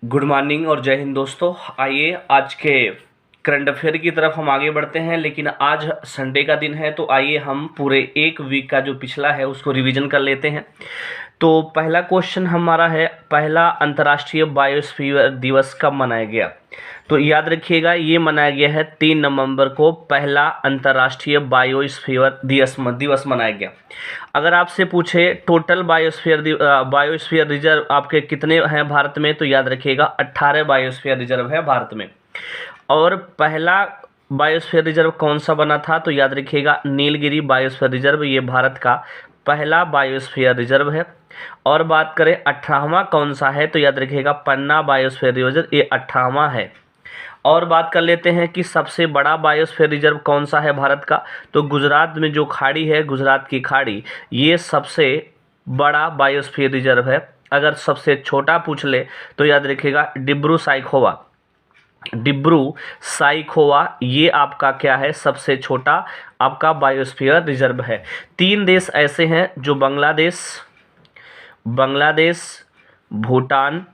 Good morning और जय हिंद दोस्तों। आइए आज के करंट अफेयर की तरफ हम आगे बढ़ते हैं, लेकिन आज संडे का दिन है तो आइए हम पूरे एक वीक का जो पिछला है उसको रिवीजन कर लेते हैं। तो पहला क्वेश्चन हमारा है, पहला अंतर्राष्ट्रीय बायोस्फीयर दिवस कब मनाया गया? तो याद रखिएगा, ये मनाया गया है 3 नवंबर को, पहला अंतर्राष्ट्रीय बायोस्फीयर दिवस मनाया गया। अगर आपसे पूछे टोटल बायोस्फीयर रिजर्व आपके कितने हैं भारत में, तो याद रखिएगा 18 बायोस्फीयर रिजर्व है भारत में। और पहला बायोस्फीयर रिजर्व कौन सा बना था, तो याद रखिएगा नीलगिरी बायोस्फीयर रिजर्व, ये भारत का पहला बायोस्फीयर रिजर्व है। और बात करें 18वां कौन सा है, तो याद रखिएगा पन्ना बायोस्फीयर रिजर्व, ये 18वां है। और बात कर लेते हैं कि सबसे बड़ा बायोस्फीयर रिजर्व कौन सा है भारत का, तो गुजरात में जो खाड़ी है, गुजरात की खाड़ी, ये सबसे बड़ा बायोस्फीयर रिजर्व है। अगर सबसे छोटा पूछ ले तो याद रखिएगा डिब्रू साइखोवा, ये आपका क्या है, सबसे छोटा आपका बायोस्फीयर रिजर्व है। 3 देश ऐसे हैं जो बांग्लादेश, भूटान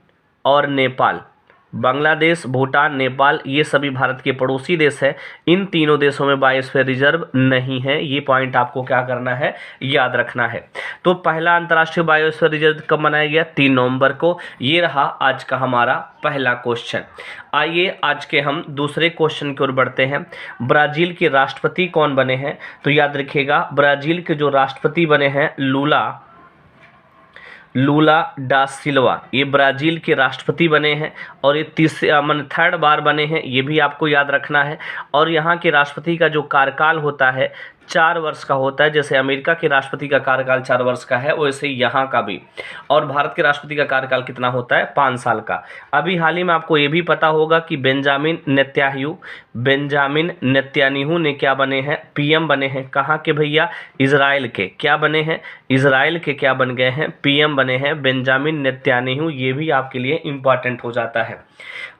और नेपाल, बांग्लादेश, भूटान, नेपाल, ये सभी भारत के पड़ोसी देश हैं। इन तीनों देशों में बायोस्फीयर रिजर्व नहीं है। ये पॉइंट आपको क्या करना है, याद रखना है। तो पहला अंतर्राष्ट्रीय बायोस्फीयर रिजर्व कब मनाया गया? 3 नवंबर को। ये रहा आज का हमारा पहला क्वेश्चन। आइए आज के हम दूसरे क्वेश्चन की ओर बढ़ते हैं। ब्राजील के राष्ट्रपति कौन बने हैं? तो याद रखिएगा ब्राजील के जो राष्ट्रपति बने हैं लूला डा सिल्वा, ये ब्राज़ील के राष्ट्रपति बने हैं और ये थर्ड बार बने हैं, ये भी आपको याद रखना है। और यहाँ के राष्ट्रपति का जो कार्यकाल होता है 4 वर्ष का होता है। जैसे अमेरिका के राष्ट्रपति का कार्यकाल 4 वर्ष का है, वैसे यहाँ का भी। और भारत के राष्ट्रपति का कार्यकाल कितना होता है? 5 साल का। अभी हाल ही में आपको ये भी पता होगा कि बेंजामिन नेतन्याहू ने क्या बने हैं? पीएम बने हैं। कहाँ के भैया? इजराइल के। क्या बने हैं? इजराइल के क्या बन गए हैं? पीएम बने हैं बेंजामिन नेतन्याहू। ये भी आपके लिए इम्पॉर्टेंट हो जाता है।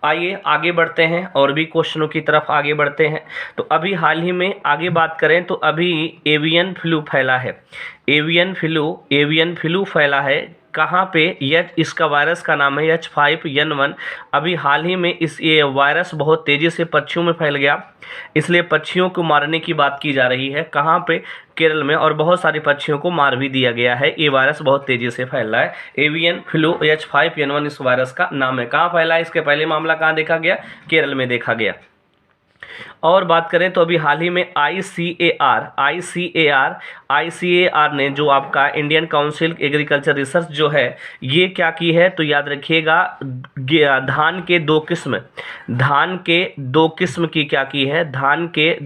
आइए आगे बढ़ते हैं और भी क्वेश्चनों की तरफ आगे बढ़ते हैं। तो अभी हाल ही में आगे बात करें तो अभी एवियन फ्लू फैला है। एवियन फ्लू फैला है कहाँ पे? इसका वायरस का नाम है H5N1। अभी हाल ही में ये वायरस बहुत तेज़ी से पक्षियों में फैल गया, इसलिए पक्षियों को मारने की बात की जा रही है। कहाँ पे? केरल में। और बहुत सारे पक्षियों को मार भी दिया गया है। ये वायरस बहुत तेज़ी से फैल रहा है। एवियन फ्लू H5N1 इस वायरस का नाम है। कहाँ फैला है? इसके पहले मामला कहाँ देखा गया? केरल में देखा गया। और बात करें तो अभी हाल ही में ICAR ने जो आपका इंडियन काउंसिल एग्रीकल्चर रिसर्च जो है, ये क्या की है, तो याद रखिएगा धान के दो किस्म की क्या की है? धान के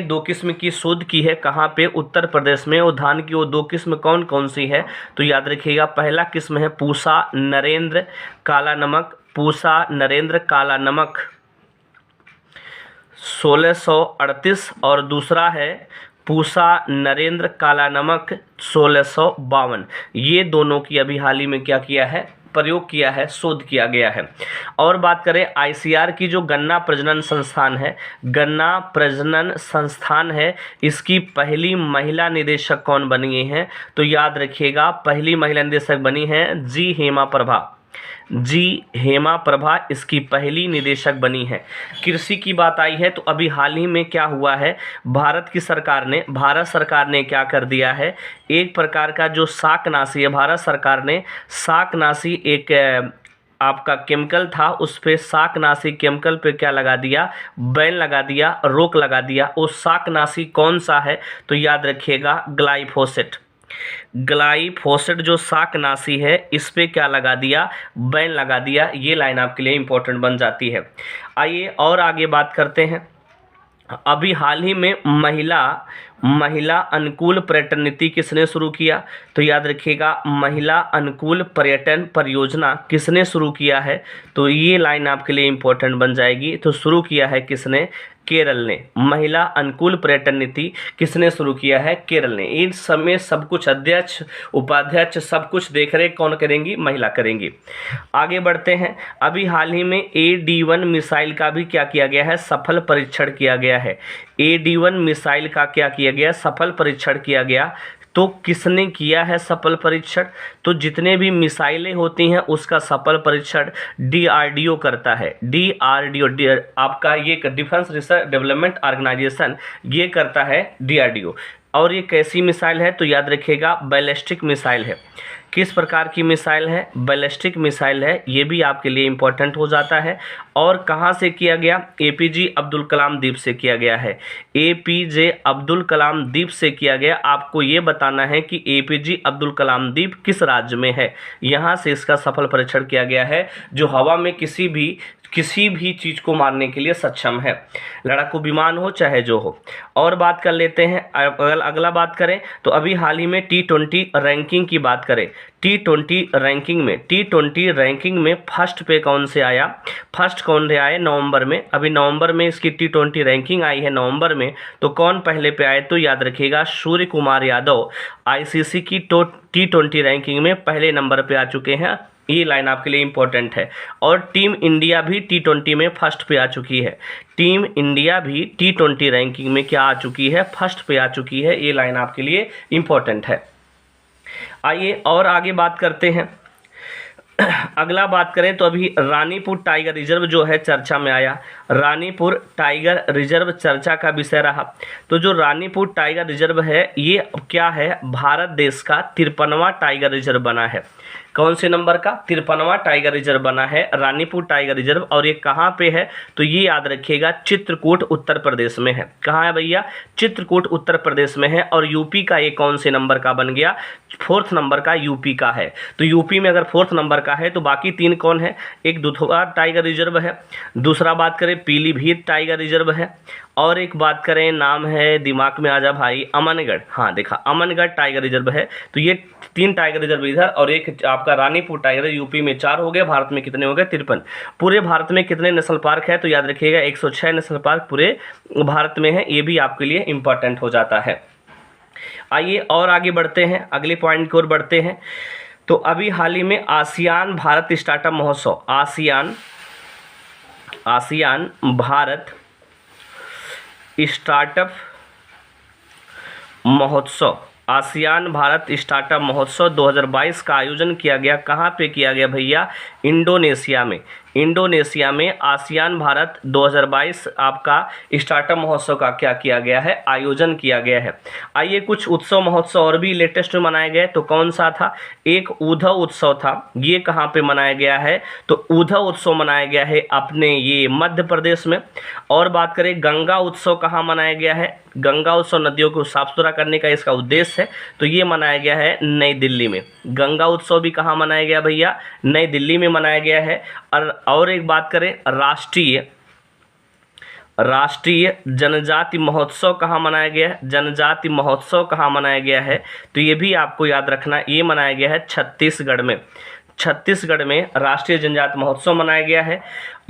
दो किस्म की शोध की है। कहाँ पे? उत्तर प्रदेश में। और धान की वो 2 किस्म कौन कौन सी है, तो याद रखिएगा पहला किस्म है पूसा नरेंद्र काला नमक 1638, और दूसरा है पूसा नरेंद्र काला नमक 1652। ये दोनों की अभी हाल ही में क्या किया है? प्रयोग किया है, शोध किया गया है। और बात करें ICAR की जो गन्ना प्रजनन संस्थान है, इसकी पहली महिला निदेशक कौन बनी है? तो याद रखिएगा पहली महिला निदेशक बनी है जी हेमा प्रभा इसकी पहली निदेशक बनी है। कृषि की बात आई है तो अभी हाल ही में क्या हुआ है, भारत सरकार ने क्या कर दिया है, एक प्रकार का जो शाकनाशी है, भारत सरकार ने शाकनाशी एक आपका केमिकल था, उस पे शाकनाशी केमिकल पे क्या लगा दिया? बैन लगा दिया, रोक लगा दिया। वो शाकनाशी कौन सा है? तो याद रखिएगा ग्लाइफोसेट जो शाकनाशी है, इस पे क्या लगा दिया? बैन लगा दिया। ये लाइन आपके लिए इंपॉर्टेंट बन जाती है। आइए और आगे बात करते हैं। अभी हाल ही में महिला अनुकूल पर्यटन नीति किसने शुरू किया? तो याद रखिएगा महिला अनुकूल पर्यटन परियोजना किसने शुरू किया है? तो ये लाइन आपके लिए इम्पोर्टेंट बन जाएगी। तो शुरू किया है किसने? केरल ने। महिला अनुकूल पर्यटन नीति किसने शुरू किया है? केरल ने। इन समय सब कुछ अध्यक्ष उपाध्यक्ष सब कुछ देख रेख कौन करेंगी? महिला करेंगी। आगे बढ़ते हैं। अभी हाल ही में AD1 मिसाइल का भी क्या किया गया है? सफल परीक्षण किया गया है। AD1 मिसाइल का क्या किया गया? सफल परीक्षण किया गया। तो किसने किया है सफल परीक्षण? तो जितने भी मिसाइलें होती हैं उसका सफल परीक्षण DRDO करता है। DRDO आपका ये डिफेंस रिसर्च डेवलपमेंट ऑर्गेनाइजेशन ये करता है DRDO। और ये कैसी मिसाइल है? तो याद रखिएगा बैलिस्टिक मिसाइल है। किस प्रकार की मिसाइल है? बैलिस्टिक मिसाइल है। ये भी आपके लिए इम्पोर्टेंट हो जाता है। और कहाँ से किया गया? APJ अब्दुल कलाम द्वीप से किया गया है। APJ अब्दुल कलाम द्वीप से किया गया। आपको ये बताना है कि APJ अब्दुल कलाम द्वीप किस राज्य में है। यहाँ से इसका सफल परीक्षण किया गया है, जो हवा में किसी भी चीज़ को मारने के लिए सक्षम है, लड़ाकू विमान हो चाहे जो हो। और बात कर लेते हैं, अगला बात करें तो अभी हाल ही में T20 रैंकिंग की बात करें। T20 रैंकिंग में फर्स्ट पे कौन से आया? फर्स्ट कौन से आए? नवंबर में। अभी नवंबर में इसकी T20 रैंकिंग आई है नवंबर में। तो कौन पहले पे आए? तो याद रखिएगा सूर्य कुमार यादव ICC की T20 रैंकिंग में पहले नंबर पे आ चुके हैं। ये लाइन आपके लिए इम्पोर्टेंट है। और टीम इंडिया भी T20 में फर्स्ट पे आ चुकी है। टीम इंडिया भी T20 रैंकिंग में क्या आ चुकी है? फर्स्ट पे आ चुकी है। ये लाइन आपके लिए इम्पोर्टेंट है। आइए और आगे बात करते हैं। अगला बात करें तो अभी रानीपुर टाइगर रिजर्व जो है चर्चा में आया। रानीपुर टाइगर रिजर्व चर्चा का विषय रहा। तो जो रानीपुर टाइगर रिजर्व है ये क्या है? भारत देश का 53वां टाइगर रिजर्व बना है। कौन से नंबर का? 53वां टाइगर रिजर्व बना है रानीपुर टाइगर रिजर्व। और ये कहाँ पे है? तो ये याद रखिएगा चित्रकूट उत्तर प्रदेश में है। कहाँ है भैया? चित्रकूट उत्तर प्रदेश में है। और यूपी का ये कौन से नंबर का बन गया? 4th नंबर का यूपी का है। तो यूपी में अगर 4th नंबर का है तो बाकी 3 कौन है? एक दुधवा टाइगर रिजर्व है, दूसरा बात करें पीलीभीत टाइगर रिजर्व है, और एक बात करें नाम है दिमाग में आ जा भाई, अमनगढ़। हाँ देखा, अमनगढ़ टाइगर रिजर्व है। तो ये 3 टाइगर रिजर्व इधर और एक आपका रानीपुर टाइगर। यूपी में 4 हो गए, भारत में कितने हो गए? 53। पूरे भारत में कितने नेशनल पार्क है? तो याद रखिएगा 106 नेशनल पार्क पूरे भारत में है। ये भी आपके लिए इंपॉर्टेंट हो जाता है। आइए और आगे बढ़ते हैं, अगले पॉइंट की ओर बढ़ते हैं। तो अभी हाल ही में आसियान भारत स्टार्टअप महोत्सव, आसियान भारत स्टार्टअप महोत्सव, आसियान भारत स्टार्टअप महोत्सव 2022 का आयोजन किया गया। कहाँ पे किया गया भैया? इंडोनेशिया में। इंडोनेशिया में आसियान भारत 2022 आपका स्टार्टअप महोत्सव का क्या किया गया है? आयोजन किया गया है। आइए कुछ उत्सव महोत्सव और भी लेटेस्ट में मनाए गए। तो कौन सा था? एक ऊधव उत्सव था। ये कहाँ पे मनाया गया है? तो ऊधव उत्सव मनाया गया है अपने ये मध्य प्रदेश में। और बात करें गंगा उत्सव कहाँ मनाया गया है? गंगा उत्सव नदियों को साफ सुथरा करने का इसका उद्देश्य है। तो ये मनाया गया है नई दिल्ली में। गंगा उत्सव भी कहाँ मनाया गया भैया? नई दिल्ली में मनाया गया है। और एक बात करें राष्ट्रीय जनजाति महोत्सव कहाँ मनाया गया है? जनजाति महोत्सव कहाँ मनाया गया है? तो ये भी आपको याद रखना, ये मनाया गया है छत्तीसगढ़ में। छत्तीसगढ़ में राष्ट्रीय जनजाति महोत्सव मनाया गया है।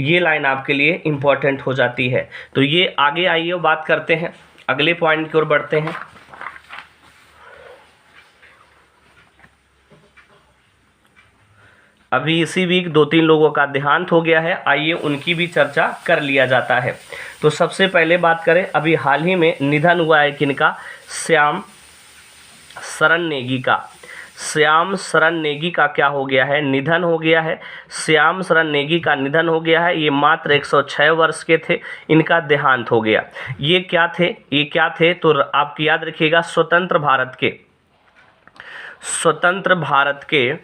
ये लाइन आपके लिए इम्पोर्टेंट हो जाती है। तो ये आगे आइए बात करते हैं, अगले पॉइंट की ओर बढ़ते हैं। अभी इसी वीक 2-3 लोगों का देहांत हो गया है, आइए उनकी भी चर्चा कर लिया जाता है। तो सबसे पहले बात करें, अभी हाल ही में निधन हुआ है किनका? श्याम शरण नेगी का। श्याम शरण नेगी का क्या हो गया है? निधन हो गया है। श्याम शरण नेगी का निधन हो गया है। ये मात्र 106 वर्ष के थे, इनका देहांत हो गया। ये क्या थे? तो आप याद रखिएगा स्वतंत्र भारत के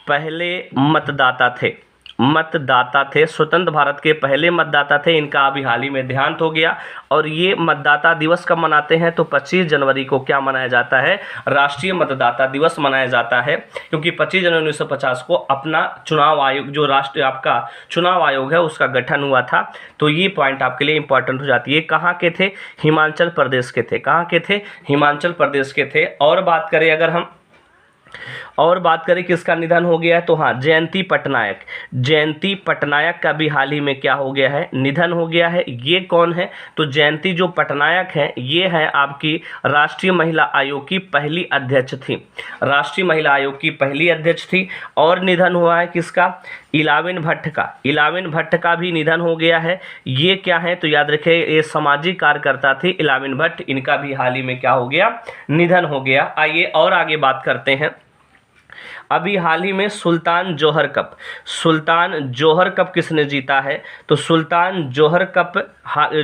पहले मतदाता थे। स्वतंत्र भारत के पहले मतदाता थे। इनका अभी हाल ही में देहांत हो गया। और ये मतदाता दिवस कब मनाते हैं? तो 25 जनवरी को क्या मनाया जाता है? राष्ट्रीय मतदाता दिवस मनाया जाता है। क्योंकि 25 जनवरी 1950 को अपना चुनाव आयोग, जो राष्ट्रीय आपका चुनाव आयोग है, उसका गठन हुआ था। तो ये पॉइंट आपके लिए इंपॉर्टेंट हो जाती है। कहाँ के थे? हिमाचल प्रदेश के थे। कहाँ के थे? हिमाचल प्रदेश के थे। और बात करें अगर हम और बात करें किसका निधन हो गया है, तो हाँ, जयंती पटनायक। जयंती पटनायक का भी हाल ही में क्या हो गया है, निधन हो गया है। ये कौन है, तो जयंती जो पटनायक है ये है आपकी राष्ट्रीय महिला आयोग की पहली अध्यक्ष थी, राष्ट्रीय महिला आयोग की पहली अध्यक्ष थी। और निधन हुआ है किसका, इलावेन भट्ट का। इलावेन भट्ट का भी निधन हो गया है। ये क्या है, तो याद रखें ये सामाजिक कार्यकर्ता थे इलावेन भट्ट, इनका भी हाल ही में क्या हो गया, निधन हो गया। आइए और आगे बात करते हैं। अभी हाल ही में सुल्तान जौहर कप, सुल्तान जौहर कप किसने जीता है, तो सुल्तान जौहर कप,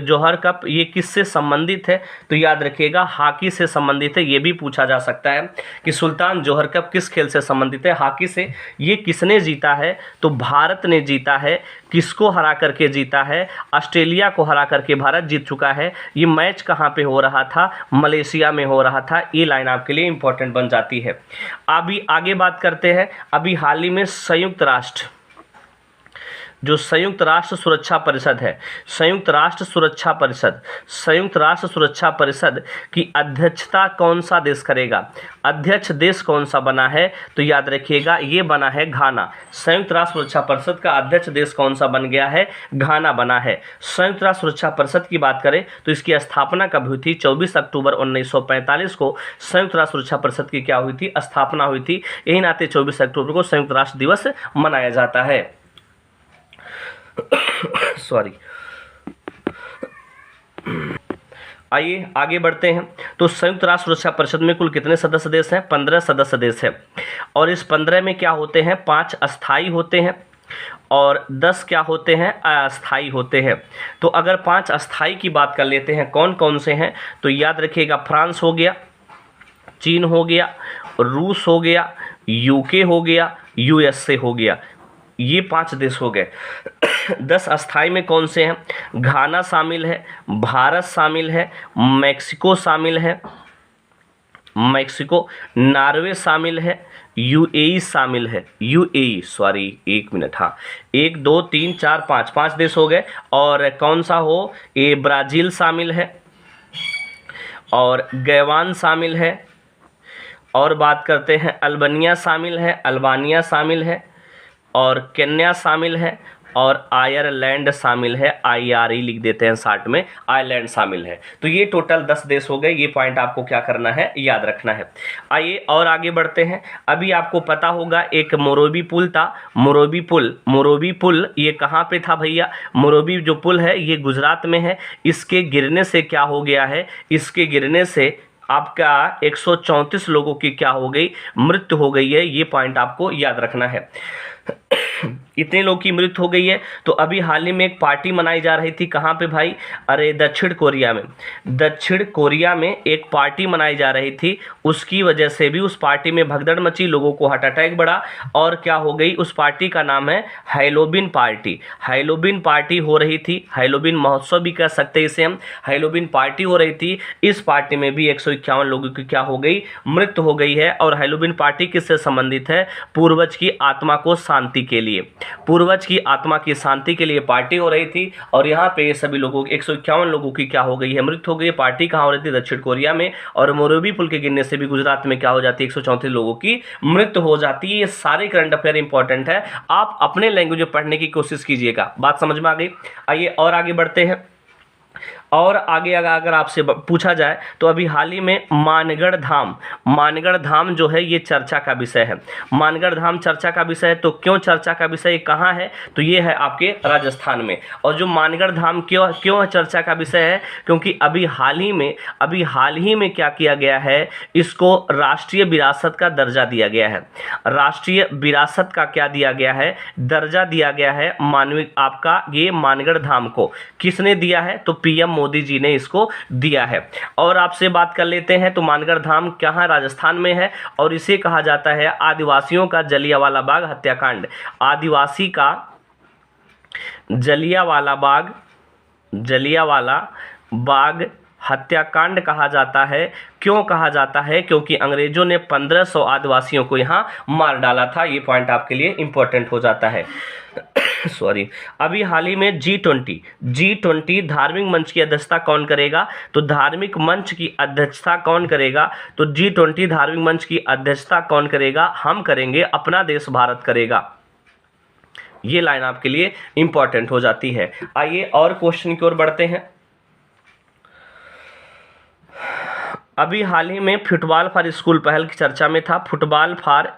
जौहर कप ये किससे संबंधित है, तो याद रखिएगा हॉकी से संबंधित है। ये भी पूछा जा सकता है कि सुल्तान जौहर कप किस खेल से संबंधित है, हॉकी से। ये किसने जीता है, तो भारत ने जीता है। किसको हरा करके जीता है, ऑस्ट्रेलिया को हरा करके भारत जीत चुका है। ये मैच कहाँ पे हो रहा था, मलेशिया में हो रहा था। ये लाइन आपके लिए इंपॉर्टेंट बन जाती है। अभी आगे बात करते हैं। अभी हाल ही में संयुक्त राष्ट्र, जो संयुक्त राष्ट्र सुरक्षा परिषद है, संयुक्त राष्ट्र सुरक्षा परिषद, संयुक्त राष्ट्र सुरक्षा परिषद की अध्यक्षता कौन सा देश करेगा, अध्यक्ष देश कौन सा बना है, तो याद रखिएगा ये बना है घाना। संयुक्त राष्ट्र सुरक्षा परिषद का अध्यक्ष देश कौन सा बन गया है, घाना बना है। संयुक्त राष्ट्र सुरक्षा परिषद की बात करें तो इसकी स्थापना कब हुई थी, 24 अक्टूबर 1945 को संयुक्त राष्ट्र सुरक्षा परिषद की क्या हुई थी, स्थापना हुई थी। यही नाते 24 अक्टूबर को संयुक्त राष्ट्र दिवस मनाया जाता है। सॉरी। आइए आगे बढ़ते हैं। तो संयुक्त राष्ट्र सुरक्षा परिषद में कुल कितने सदस्य देश हैं, 15 सदस्य देश हैं। और इस 15 में क्या होते हैं, 5 अस्थाई होते हैं और 10 क्या होते हैं, अस्थाई होते हैं। तो अगर 5 अस्थाई की बात कर लेते हैं, कौन कौन से हैं, तो याद रखिएगा फ्रांस हो गया, चीन हो गया, रूस हो गया, यूके हो गया, यूएसए हो गया। ये 5 देश हो गए। 10 अस्थाई में कौन से हैं, घाना शामिल है, भारत शामिल है, मैक्सिको शामिल है, मैक्सिको, नॉर्वे शामिल है, यूएई शामिल है, यूएई, सॉरी एक मिनट, हाँ 1 2 3 4 5 देश हो गए। और कौन सा हो, ये ब्राज़ील शामिल है और गैवान शामिल है। और बात करते हैं अल्बानिया शामिल है, अल्बानिया शामिल है और केन्या शामिल है और आयरलैंड शामिल है। IRE लिख देते हैं शॉर्ट में, आयरलैंड शामिल है। तो ये टोटल 10 देश हो गए। ये पॉइंट आपको क्या करना है, याद रखना है। आइए और आगे बढ़ते हैं। अभी आपको पता होगा एक मोरबी पुल था, मोरबी पुल, मोरबी पुल ये कहाँ पे था भैया, मोरबी जो पुल है ये गुजरात में है। इसके गिरने से क्या हो गया है, इसके गिरने से आपका 134 लोगों की क्या हो गई, मृत्यु हो गई है। ये पॉइंट आपको याद रखना है। इतने लोग की मृत्यु हो गई है। तो अभी हाल ही में एक पार्टी मनाई जा रही थी, कहाँ पे भाई, अरे दक्षिण कोरिया में, दक्षिण कोरिया में एक पार्टी मनाई जा रही थी। उसकी वजह से भी उस पार्टी में भगदड़ मची, लोगों को हार्ट अटैक बढ़ा और क्या हो गई, उस पार्टी का नाम है हैलोवीन पार्टी। हैलोवीन पार्टी हो रही थी, हैलोवीन महोत्सव भी कह सकते हैं इसे हम, हैलोवीन पार्टी हो रही थी। इस पार्टी में भी 151 लोगों की क्या हो गई, मृत्यु हो गई है। और हैलोवीन पार्टी किससे संबंधित है, पूर्वज की आत्मा को शांति के लिए, पूर्वज की आत्मा की शांति के लिए पार्टी हो रही थी। और यहाँ पे सभी लोगों 151 लोगों की क्या हो गई है, मृत्यु हो गई है। पार्टी कहाँ हो रही थी, दक्षिण कोरिया में। और मोरबी पुल के गिरने से भी गुजरात में क्या हो जाती है, 134 लोगों की मृत्यु हो जाती है। ये सारे करंट अफेयर इंपॉर्टेंट है, आप अपने लैंग्वेज में पढ़ने की कोशिश कीजिएगा। बात समझ में आ गई। आइए और आगे बढ़ते हैं। और आगे अगर आपसे पूछा जाए तो अभी हाल ही में मानगढ़ धाम, मानगढ़ धाम जो है ये चर्चा का विषय है। मानगढ़ धाम चर्चा का विषय है। तो क्यों चर्चा का विषय, कहाँ है, तो ये है आपके राजस्थान में। और जो मानगढ़ धाम क्यों चर्चा का विषय है, क्योंकि अभी हाल ही में क्या किया गया है, इसको राष्ट्रीय विरासत का दर्जा दिया गया है। राष्ट्रीय विरासत का क्या दिया गया है, दर्जा दिया गया है। मानवीय आपका ये मानगढ़ धाम को किसने दिया है, तो PM मोदी जी ने इसको दिया है। और आपसे बात कर लेते हैं तो मानगढ़ धाम कहाँ, राजस्थान में है। और इसे कहा जाता है आदिवासियों का जलियांवाला बाग हत्याकांड। आदिवासी का जलियांवाला बाग हत्याकांड कहा जाता है। क्यों कहा जाता है, क्योंकि अंग्रेजों ने 1500 आदिवासियों को यहाँ मार डाला था। ये पॉइंट आपके लिए इंपॉर्टेंट हो जाता है। सॉरी, अभी हाल ही में G20 धार्मिक मंच की अध्यक्षता कौन करेगा? तो धार्मिक मंच की अध्यक्षता कौन करेगा? तो G20 धार्मिक मंच की अध्यक्षता कौन करेगा? हम करेंगे, अपना देश भारत करेगा। ये लाइन आपके लिए इंपॉर्टेंट हो जाती है। आइए और क्वेश्चन की ओर बढ़ते हैं। अभी हाल ही में फुटबॉल फॉर स्कूल पहल की चर्चा में था। फुटबॉल फॉर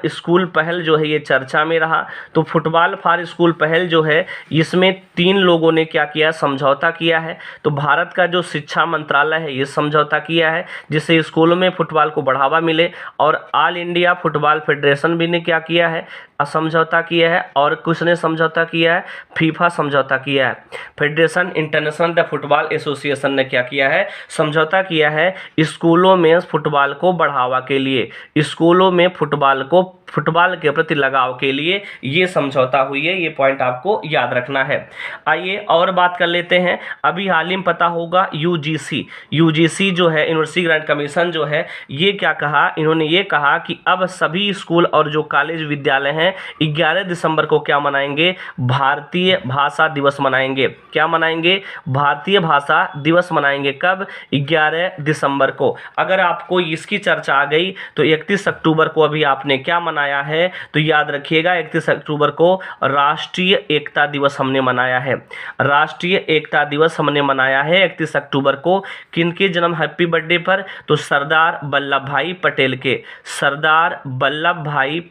स्कूल पहल जो है ये चर्चा में रहा। तो फुटबॉल फॉर स्कूल पहल जो है इसमें 3 लोगों ने क्या किया? समझौता किया है। तो भारत का जो शिक्षा मंत्रालय है ये समझौता किया है जिससे स्कूलों में फुटबॉल को बढ़ावा मिले, और ऑल इंडिया फुटबॉल फेडरेशन भी ने क्या किया है? समझौता किया है। और किसने समझौता किया है? फीफा समझौता किया है। Federation international the football association ने क्या किया है? समझौता किया है स्कूलों में फुटबॉल को बढ़ावा के लिए, स्कूलों में फुटबॉल के प्रति लगाव के लिए ये समझौता हुई है। ये पॉइंट आपको याद रखना है। आइए और बात कर लेते हैं। अभी हाल ही में पता होगा यूजीसी जो है, यूनिवर्सिटी ग्रांट कमीशन जो है, ये क्या कहा? इन्होंने ये कहा कि अब सभी स्कूल और जो कॉलेज विद्यालय हैं 11 दिसंबर को क्या मनाएंगे? भारतीय भाषा दिवस मनाएंगे। क्या मनाएंगे? भारतीय भाषा दिवस मनाएंगे। कब? 11 दिसंबर को। अगर आपको इसकी चर्चा आ गई तो 31 अक्टूबर को अभी आपने क्या मनाया है? तो याद रखिएगा 31 अक्टूबर को राष्ट्रीय एकता दिवस हमने मनाया है। राष्ट्रीय एकता दिवस हमने मनाया है 31 अक्टूबर को। किनके जन्म हैप्पी बर्थडे पर? तो सरदार वल्लभ भाई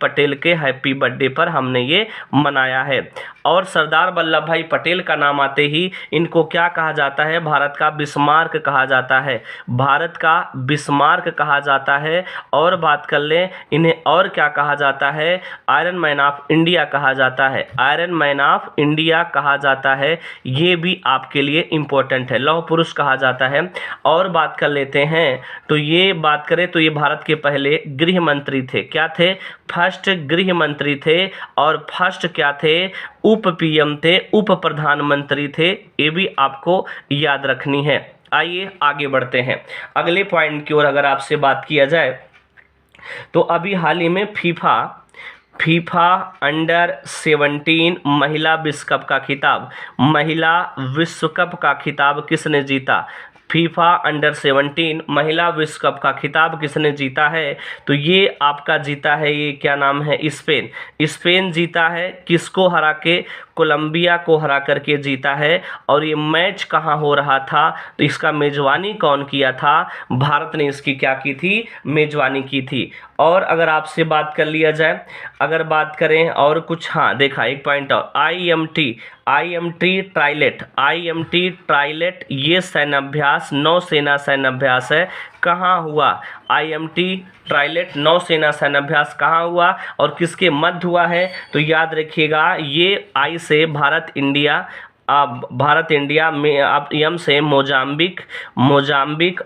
पटेल के हैप्पी बर्थडे पर हमने ये मनाया है। और सरदार वल्लभ भाई पटेल का नाम आते ही इनको क्या कहा जाता है? भारत का बिस्मार्क कहा जाता है। भारत का बिस्मार्क कहा जाता है। और बात कर लें इन्हें और क्या कहा जाता है? आयरन मैन ऑफ इंडिया कहा जाता है। आयरन मैन ऑफ इंडिया कहा जाता है। ये भी आपके लिए इंपॉर्टेंट है। लौह पुरुष कहा जाता है। और बात कर लेते हैं तो ये बात करें तो ये भारत के पहले गृह मंत्री थे। क्या थे? फर्स्ट गृह मंत्री थे। और फर्स्ट क्या थे? उप पीएम थे, उप प्रधानमंत्री थे। ये भी आपको याद रखनी है। आइए आगे बढ़ते हैं अगले पॉइंट की ओर। अगर आपसे बात किया जाए तो अभी हाल ही में फीफा अंडर 17 महिला विश्व कप का खिताब किसने जीता? फीफा अंडर 17 महिला विश्व कप का खिताब किसने जीता है? तो ये आपका जीता है, ये क्या नाम है? स्पेन जीता है। किसको हरा के? कोलंबिया को हरा करके जीता है। और ये मैच कहाँ हो रहा था? तो इसका मेजबानी कौन किया था? भारत ने इसकी क्या की थी? मेजबानी की थी। और अगर आपसे बात कर लिया जाए, अगर बात करें और कुछ, हाँ देखा एक पॉइंट और, IMT ट्राइलेट ये सैन्याभ्यास नौसेना सैन्याभ्यास है। कहाँ हुआ? IMT ट्राइलेट नौसेना सैन्याभ्यास कहाँ हुआ और किसके मध्य हुआ है? तो याद रखिएगा ये आई से भारत इंडिया में, अब एम से मोजाम्बिक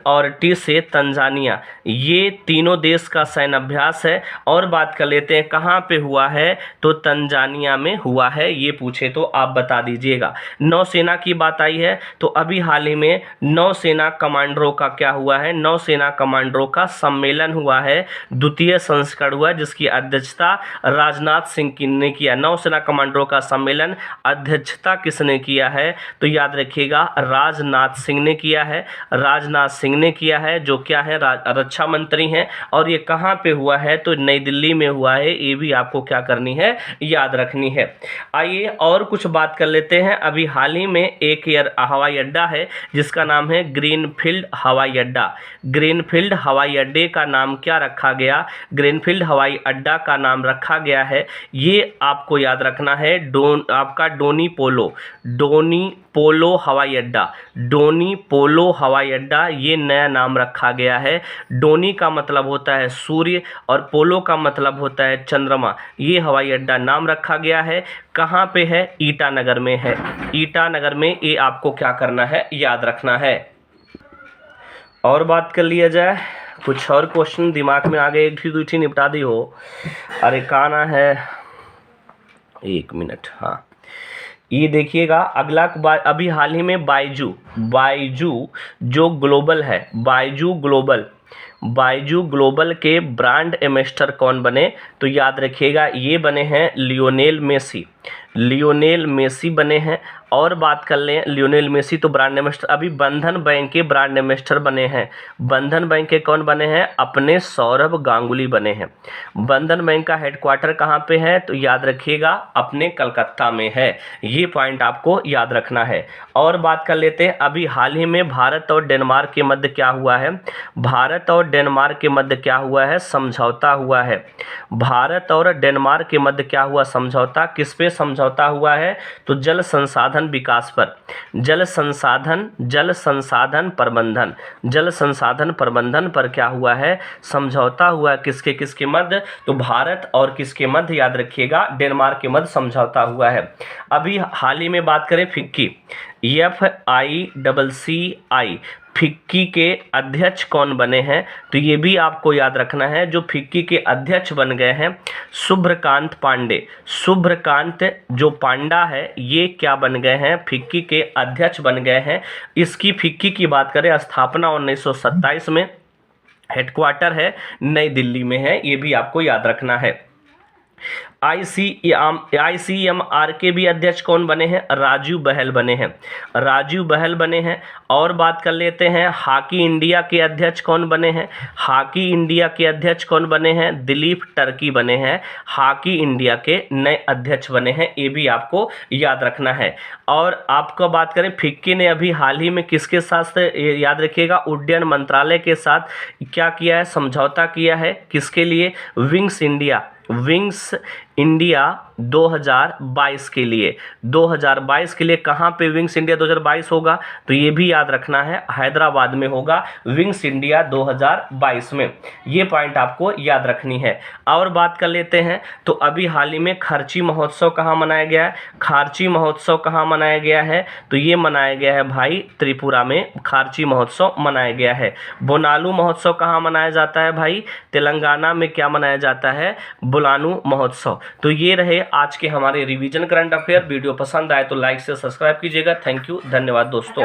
और टी से तंजानिया, ये तीनों देश का सैन्य अभ्यास है। और बात कर लेते हैं कहाँ पे हुआ है? तो तंजानिया में हुआ है। ये पूछे तो आप बता दीजिएगा। नौसेना की बात आई है तो अभी हाल ही में नौसेना कमांडरों का क्या हुआ है? नौसेना कमांडरों का सम्मेलन हुआ है, द्वितीय संस्करण हुआ जिसकी अध्यक्षता राजनाथ सिंह ने किया। नौसेना कमांडरों का सम्मेलन अध्यक्षता किसने किया है? तो याद रखिएगा राजनाथ सिंह ने किया है, जो क्या है? रक्षा मंत्री हैं। और ये कहाँ पे हुआ है? तो नई दिल्ली में हुआ है। ये भी आपको क्या करनी है? याद रखनी है। आइए और कुछ बात कर लेते हैं। अभी हाल ही में एक हवाई अड्डा है जिसका नाम है ग्रीनफील्ड हवाई अड्डा। ग्रीनफील्ड हवाई अड्डे का नाम क्या रखा गया? ग्रीनफील्ड हवाई अड्डा का नाम रखा गया है, ये आपको याद रखना है, आपका डोनी पोलो हवाई अड्डा, ये नया नाम रखा गया है। डोनी का मतलब होता है सूर्य और पोलो का मतलब होता है चंद्रमा। ये हवाई अड्डा नाम रखा गया है। कहाँ पे है? ईटानगर में है। ईटानगर में। ये आपको क्या करना है? याद रखना है। और बात कर लिया जाए, कुछ और क्वेश्चन दिमाग में आ गए, एक दूठी निपटा दी हो। अरे काना है, एक मिनट। हाँ ये देखिएगा अगला अभी हाल ही में बायजू जो ग्लोबल है, बायजू ग्लोबल के ब्रांड एम्बेसडर कौन बने? तो याद रखिएगा ये बने हैं लियोनेल मेसी। लियोनेल मेसी बने हैं। और बात कर लें लियोनेल मेसी तो ब्रांड एम्बेसडर, अभी बंधन बैंक के ब्रांड एम्बेसडर बने हैं। बंधन बैंक के कौन बने हैं? अपने सौरभ गांगुली बने हैं। बंधन बैंक का हेडक्वार्टर कहाँ पे है? तो याद रखिएगा अपने कलकत्ता में है। ये पॉइंट आपको याद रखना है। और बात कर लेते हैं अभी हाल ही में भारत और डेनमार्क के मध्य क्या हुआ है? भारत और डेनमार्क के मध्य क्या हुआ है? समझौता हुआ है। भारत और डेनमार्क के मध्य क्या हुआ? समझौता। किस पे समझौता हुआ है? तो जल संसाधन विकास पर। जल संसाधन प्रबंधन पर क्या हुआ है? समझौता हुआ। किसके किसके मध्य? तो भारत और किसके मध्य? याद रखिएगा डेनमार्क के मध्य समझौता हुआ है। अभी हाल ही में बात करें फिक्की, FICCI, फिक्की के अध्यक्ष कौन बने हैं? तो ये भी आपको याद रखना है। जो फिक्की के अध्यक्ष बन गए हैं शुभ्रकांत पांडे। शुभ्रकांत जो पांडा है ये क्या बन गए हैं? फिक्की के अध्यक्ष बन गए हैं। इसकी फिक्की की बात करें स्थापना 1927 में, हेडक्वार्टर है नई दिल्ली में है। ये भी आपको याद रखना है। ICMR के भी अध्यक्ष कौन बने हैं? राजीव बहल बने हैं। राजीव बहल बने हैं। और बात कर लेते हैं हॉकी इंडिया के अध्यक्ष कौन बने हैं? हॉकी इंडिया के अध्यक्ष कौन बने हैं? दिलीप टर्की बने हैं। हॉकी इंडिया के नए अध्यक्ष बने हैं। ये भी आपको याद रखना है। और आपको बात करें फिक्की ने अभी हाल ही में किसके साथ, याद रखिएगा उड्डयन मंत्रालय के साथ क्या किया है? समझौता किया है। किसके लिए? विंग्स इंडिया 2022 के लिए। 2022 के लिए कहाँ पे विंग्स इंडिया 2022 होगा? तो ये भी याद रखना है हैदराबाद में होगा विंग्स इंडिया 2022 में। ये पॉइंट आपको याद रखनी है। और बात कर लेते हैं तो अभी हाल ही में खर्ची महोत्सव कहाँ मनाया गया है? खारची महोत्सव कहाँ मनाया गया है? तो ये मनाया गया है भाई त्रिपुरा में खारची महोत्सव मनाया गया है। बोनालू महोत्सव कहाँ मनाया जाता है भाई? तेलंगाना में क्या मनाया जाता है? बोनालू महोत्सव। तो ये रहे आज के हमारे रिवीजन करंट अफेयर। वीडियो पसंद आए तो लाइक से सब्सक्राइब कीजिएगा। थैंक यू, धन्यवाद दोस्तों।